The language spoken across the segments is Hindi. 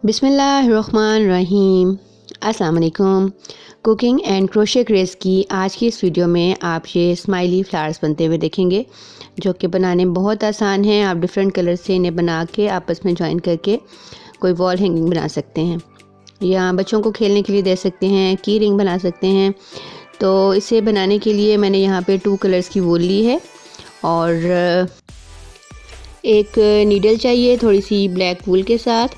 बिस्मिल्लाहिर्रहमानिर्रहीम। अस्सलाम वालेकुम। कुकिंग एंड क्रोशे क्रेज़ की आज की इस वीडियो में आप ये स्माइली फ्लावर्स बनते हुए देखेंगे, जो कि बनाने में बहुत आसान हैं। आप डिफरेंट कलर से इन्हें बना के आपस में जॉइन करके कोई वॉल हैंगिंग बना सकते हैं, या बच्चों को खेलने के लिए दे सकते हैं, की रिंग बना सकते हैं। तो इसे बनाने के लिए मैंने यहाँ पे 2 कलर्स की वूल ली है और एक नीडल चाहिए थोड़ी सी ब्लैक वूल के साथ,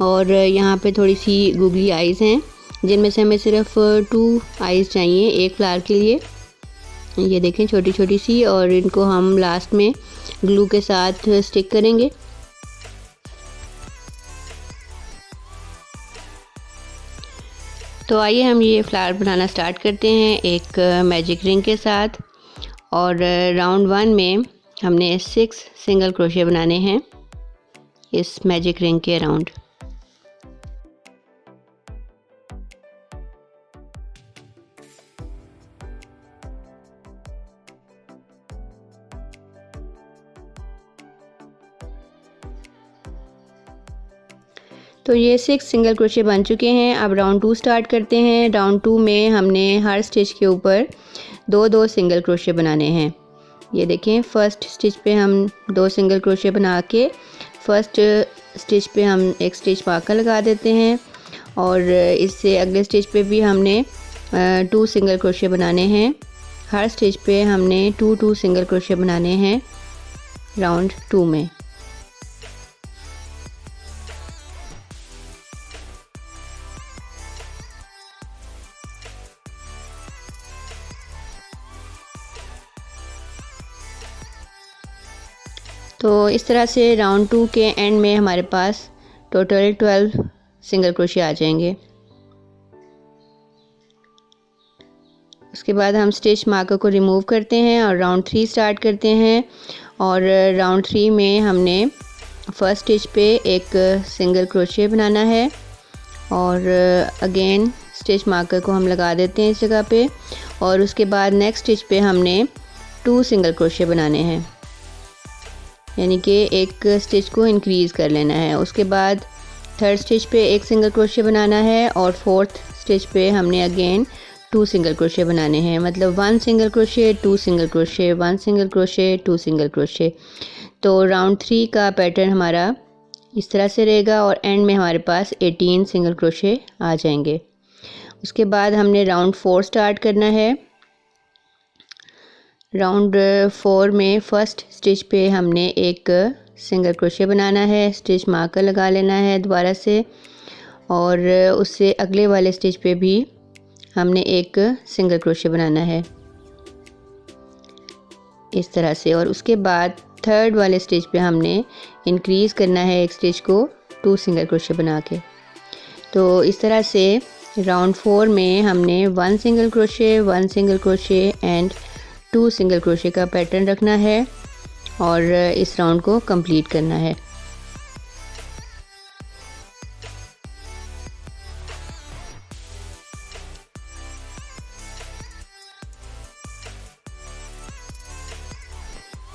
और यहाँ पे थोड़ी सी गूगली आइज़ हैं, जिनमें से हमें सिर्फ 2 आइज़ चाहिए एक फ्लावर के लिए। ये देखें छोटी छोटी सी, और इनको हम लास्ट में ग्लू के साथ स्टिक करेंगे। तो आइए हम ये फ्लावर बनाना स्टार्ट करते हैं एक मैजिक रिंग के साथ। और राउंड 1 में हमने 6 सिंगल क्रोशे बनाने हैं इस मैजिक रिंग के अराउंड। तो ये 6 सिंगल क्रोशे बन चुके हैं। अब राउंड 2 स्टार्ट करते हैं। राउंड 2 में हमने हर स्टिच के ऊपर 2-2 सिंगल क्रोशे बनाने हैं। ये देखें, फर्स्ट स्टिच पे हम 2 सिंगल क्रोशे बना के फर्स्ट स्टिच पे हम एक स्टिच मार्कर लगा देते हैं, और इससे अगले स्टिच पे भी हमने 2 सिंगल क्रोशे बनाने हैं। हर स्टिच पे हमने 2-2 सिंगल क्रोशे बनाने हैं राउंड 2 में। तो इस तरह से राउंड 2 के एंड में हमारे पास टोटल 12 सिंगल क्रोशे आ जाएंगे। उसके बाद हम स्टिच मार्कर को रिमूव करते हैं और राउंड 3 स्टार्ट करते हैं। और राउंड 3 में हमने फर्स्ट स्टिच पे एक सिंगल क्रोशे बनाना है, और अगेन स्टिच मार्कर को हम लगा देते हैं इस जगह पे। और उसके बाद नेक्स्ट स्टिच पे हमने 2 सिंगल क्रोशे बनाने हैं, यानी कि एक स्टिच को इंक्रीज़ कर लेना है। उसके बाद थर्ड स्टिच पे एक सिंगल क्रोशे बनाना है, और फोर्थ स्टिच पे हमने अगेन 2 सिंगल क्रोशे बनाने हैं। मतलब 1 single crochet, 2 single crochet, 1 single crochet, 2 single crochet. तो राउंड 3 का पैटर्न हमारा इस तरह से रहेगा, और एंड में हमारे पास 18 सिंगल क्रोशे आ जाएंगे। उसके बाद हमने राउंड 4 स्टार्ट करना है। राउंड 4 में फर्स्ट स्टिच पे हमने एक सिंगल क्रोशे बनाना है, स्टिच मार्कर लगा लेना है दोबारा से, और उससे अगले वाले स्टिच पे भी हमने एक सिंगल क्रोशे बनाना है इस तरह से। और उसके बाद थर्ड वाले स्टिच पे हमने इंक्रीज़ करना है एक स्टिच को 2 सिंगल क्रोशे बना के। तो इस तरह से राउंड 4 में हमने 1 single crochet, 1 single crochet and 2 single crochet का पैटर्न रखना है, और इस राउंड को कंप्लीट करना है।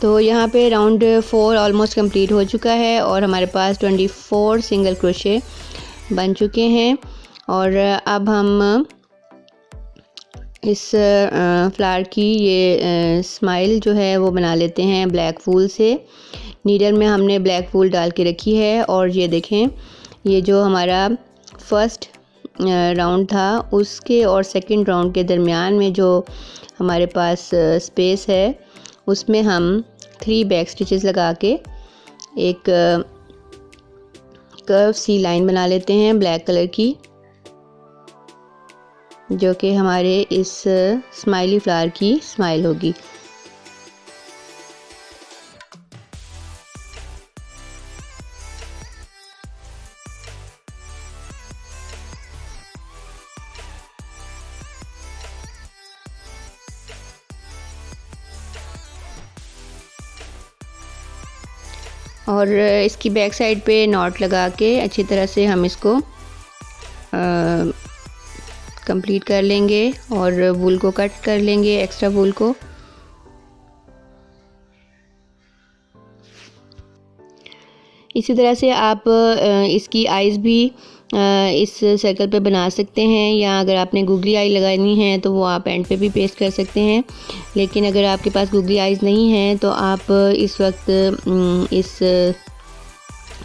तो यहाँ पे राउंड 4 ऑलमोस्ट कंप्लीट हो चुका है, और हमारे पास 24 सिंगल क्रोशे बन चुके हैं। और अब हम इस फ्लावर की ये स्माइल जो है वो बना लेते हैं ब्लैक वूल से। नीडल में हमने ब्लैक वूल डाल के रखी है, और ये देखें, ये जो हमारा फर्स्ट राउंड था उसके और सेकंड राउंड के दरमियान में जो हमारे पास स्पेस है, उसमें हम 3 बैक स्टिचेस लगा के एक कर्व सी लाइन बना लेते हैं ब्लैक कलर की, जो कि हमारे इस स्माइली फ्लावर की स्माइल होगी। और इसकी बैक साइड पे नॉट लगा के अच्छी तरह से हम इसको कंप्लीट कर लेंगे, और वूल को कट कर लेंगे, एक्स्ट्रा वूल को। इसी तरह से आप इसकी आइज़ भी इस सर्कल पे बना सकते हैं, या अगर आपने गूगली आई लगानी है तो वो आप एंड पे भी पेस्ट कर सकते हैं। लेकिन अगर आपके पास गूगली आइज़ नहीं है तो आप इस वक्त इस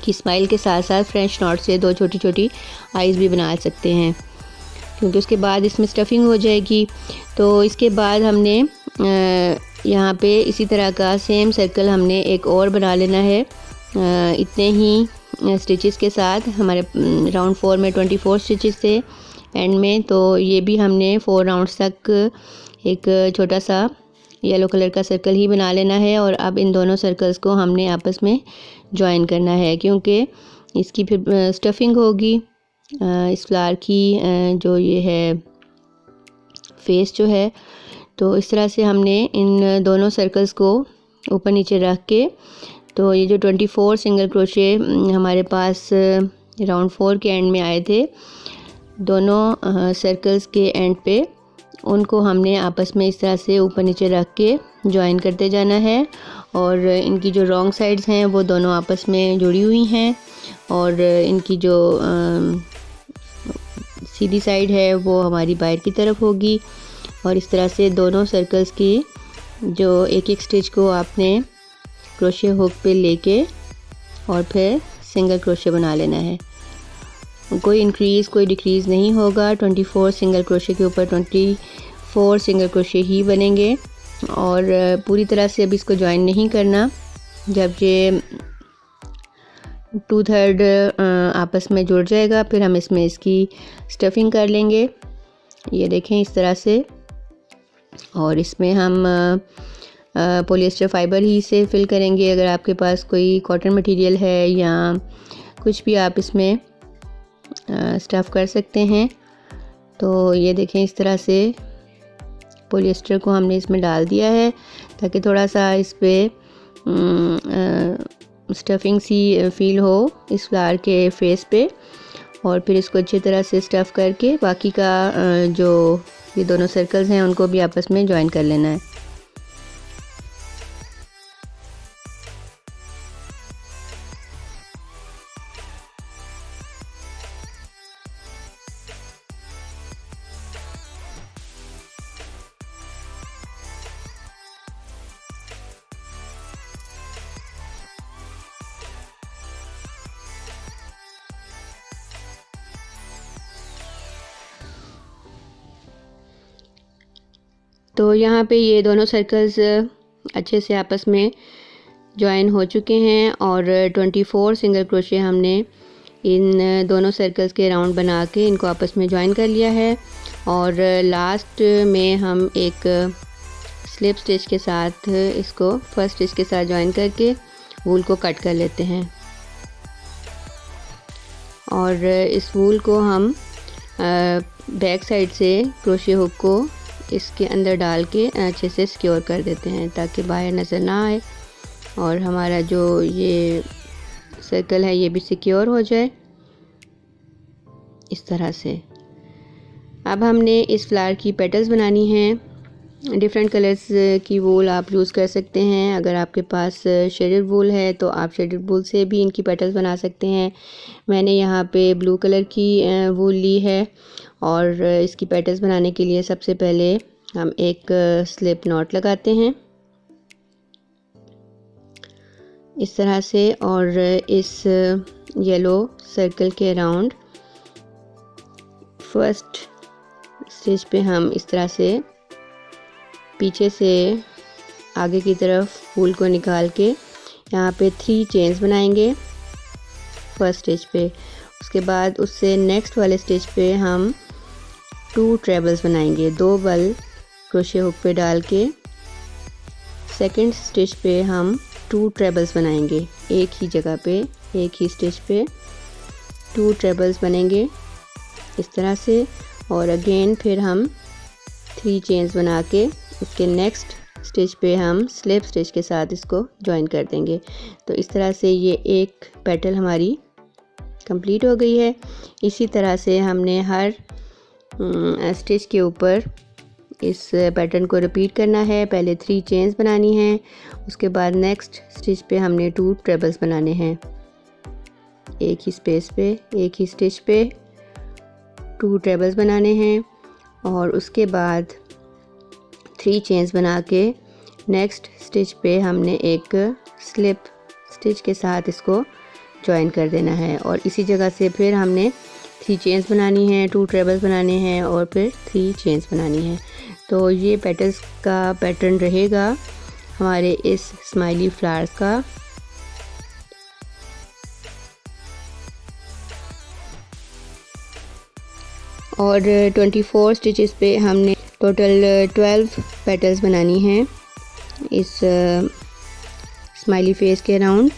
की स्माइल के साथ साथ फ्रेंच नॉट से 2 छोटी छोटी आइज़ भी बना सकते हैं, क्योंकि उसके बाद इसमें स्टफिंग हो जाएगी। तो इसके बाद हमने यहाँ पे इसी तरह का सेम सर्कल हमने एक और बना लेना है इतने ही स्टिचेस के साथ। हमारे राउंड 4 में 24 स्टिचेस थे एंड में, तो ये भी हमने 4 राउंड्स तक एक छोटा सा येलो कलर का सर्कल ही बना लेना है। और अब इन दोनों सर्कल्स को हमने आपस में जॉइन करना है, क्योंकि इसकी फिर स्टफिंग होगी इस फ्लावर की जो ये है फेस जो है। तो इस तरह से हमने इन दोनों सर्कल्स को ऊपर नीचे रख के, तो ये जो 24 सिंगल क्रोशे हमारे पास राउंड 4 के एंड में आए थे, दोनों सर्कल्स के एंड पे उनको हमने आपस में इस तरह से ऊपर नीचे रख के जॉइन करते जाना है। और इनकी जो रॉन्ग साइड्स हैं वो दोनों आपस में जुड़ी हुई हैं, और इनकी जो सीधी साइड है वो हमारी बाहर की तरफ होगी। और इस तरह से दोनों सर्कल्स की जो एक एक स्टिच को आपने क्रोशे हुक पे लेके और फिर सिंगल क्रोशे बना लेना है। कोई इंक्रीज़ कोई डिक्रीज़ नहीं होगा। 24 सिंगल क्रोशे के ऊपर 24 सिंगल क्रोशे ही बनेंगे। और पूरी तरह से अभी इसको ज्वाइन नहीं करना। जब ये 2/3 आपस में जुड़ जाएगा फिर हम इसमें इसकी स्टफिंग कर लेंगे, ये देखें इस तरह से। और इसमें हम पॉलिएस्टर फाइबर ही से फिल करेंगे। अगर आपके पास कोई कॉटन मटेरियल है या कुछ भी आप इसमें स्टफ़ कर सकते हैं। तो ये देखें इस तरह से पॉलिएस्टर को हमने इसमें डाल दिया है ताकि थोड़ा सा इस पर स्टफिंग सी फील हो इस फ्लावर के फेस पे। और फिर इसको अच्छी तरह से स्टफ़ करके बाकी का जो ये दोनों सर्कल्स हैं उनको भी आपस में ज्वाइन कर लेना है। तो यहाँ पे ये दोनों सर्कल्स अच्छे से आपस में ज्वाइन हो चुके हैं और 24 सिंगल क्रोशे हमने इन दोनों सर्कल्स के राउंड बना के इनको आपस में ज्वाइन कर लिया है। और लास्ट में हम एक स्लिप स्टिच के साथ इसको फर्स्ट स्टिच के साथ ज्वाइन करके वूल को कट कर लेते हैं। और इस वूल को हम बैक साइड से क्रोशे हुक को इसके अंदर डाल के अच्छे से सिक्योर कर देते हैं ताकि बाहर नज़र ना आए और हमारा जो ये सर्कल है ये भी सिक्योर हो जाए इस तरह से। अब हमने इस फ्लावर की पेटल्स बनानी हैं। डिफरेंट कलर्स की वूल आप यूज़ कर सकते हैं। अगर आपके पास शेडेड वूल है तो आप शेडेड वूल से भी इनकी पेटल्स बना सकते हैं। मैंने यहाँ पे ब्लू कलर की वूल ली है और इसकी पेटल्स बनाने के लिए सबसे पहले हम एक स्लिप नॉट लगाते हैं इस तरह से। और इस येलो सर्कल के अराउंड फर्स्ट स्टिच पे हम इस तरह से पीछे से आगे की तरफ वूल को निकाल के यहाँ पे 3 चेन्स बनाएंगे फर्स्ट स्टिच पे। उसके बाद उससे नेक्स्ट वाले स्टिच पे हम 2 ट्रेबल्स बनाएंगे, 2 बल क्रोशे हुक पे डाल के। सेकंड स्टिच पे हम 2 ट्रेबल्स बनाएंगे, एक ही जगह पे एक ही स्टिच पे 2 ट्रेबल्स बनेंगे इस तरह से। और अगेन फिर हम 3 चेन्स बना के उसके नेक्स्ट स्टिच पे हम स्लिप स्टिच के साथ इसको ज्वाइन कर देंगे। तो इस तरह से ये एक पेटल हमारी कंप्लीट हो गई है। इसी तरह से हमने हर स्टिच के ऊपर इस पैटर्न को रिपीट करना है। पहले 3 चेन्स बनानी हैं, उसके बाद नेक्स्ट स्टिच पे हमने 2 ट्रेबल्स बनाने हैं। एक ही स्पेस पे, एक ही स्टिच पे 2 ट्रेबल्स बनाने हैं और उसके बाद 3 चेन्स बना के नेक्स्ट स्टिच पे हमने एक स्लिप स्टिच के साथ इसको जॉइन कर देना है और इसी जगह से फिर हमने 3 चेन्स बनानी है, 2 ट्रेबल्स बनाने हैं और फिर 3 चेन्स बनानी है। तो ये पेटल्स का पैटर्न रहेगा हमारे इस स्माइली फ्लावर्स का। और 24 स्टिचेस पे हमने टोटल 12 पेटल्स बनानी हैं इस स्माइली फेस के अराउंड।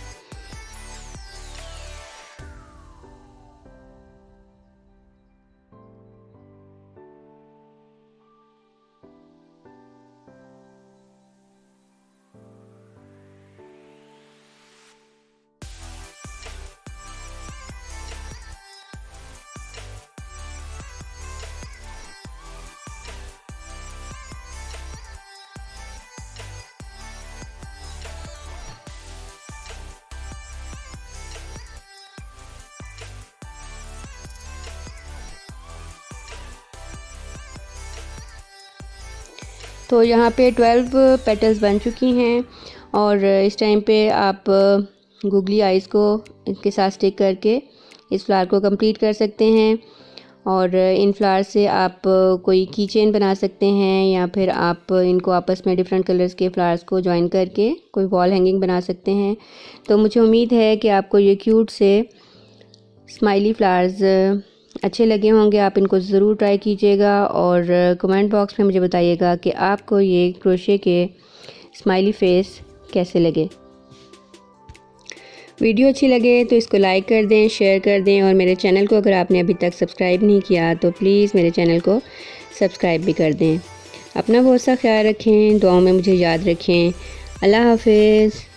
तो यहाँ पे 12 पेटल्स बन चुकी हैं और इस टाइम पे आप गूगली आइज़ को इनके साथ स्टिक करके इस फ्लावर को कंप्लीट कर सकते हैं। और इन फ्लावर से आप कोई की चेन बना सकते हैं या फिर आप इनको आपस में डिफरेंट कलर्स के फ्लावर्स को जॉइन करके कोई वॉल हैंगिंग बना सकते हैं। तो मुझे उम्मीद है कि आपको ये क्यूट से स्माइली फ्लावर्स अच्छे लगे होंगे। आप इनको ज़रूर ट्राई कीजिएगा और कमेंट बॉक्स में मुझे बताइएगा कि आपको ये क्रोशे के स्माइली फेस कैसे लगे। वीडियो अच्छी लगे तो इसको लाइक कर दें, शेयर कर दें और मेरे चैनल को अगर आपने अभी तक सब्सक्राइब नहीं किया तो प्लीज़ मेरे चैनल को सब्सक्राइब भी कर दें। अपना बहुत सा ख्याल रखें, दुआओं में मुझे याद रखें। अल्लाह हाफिज़।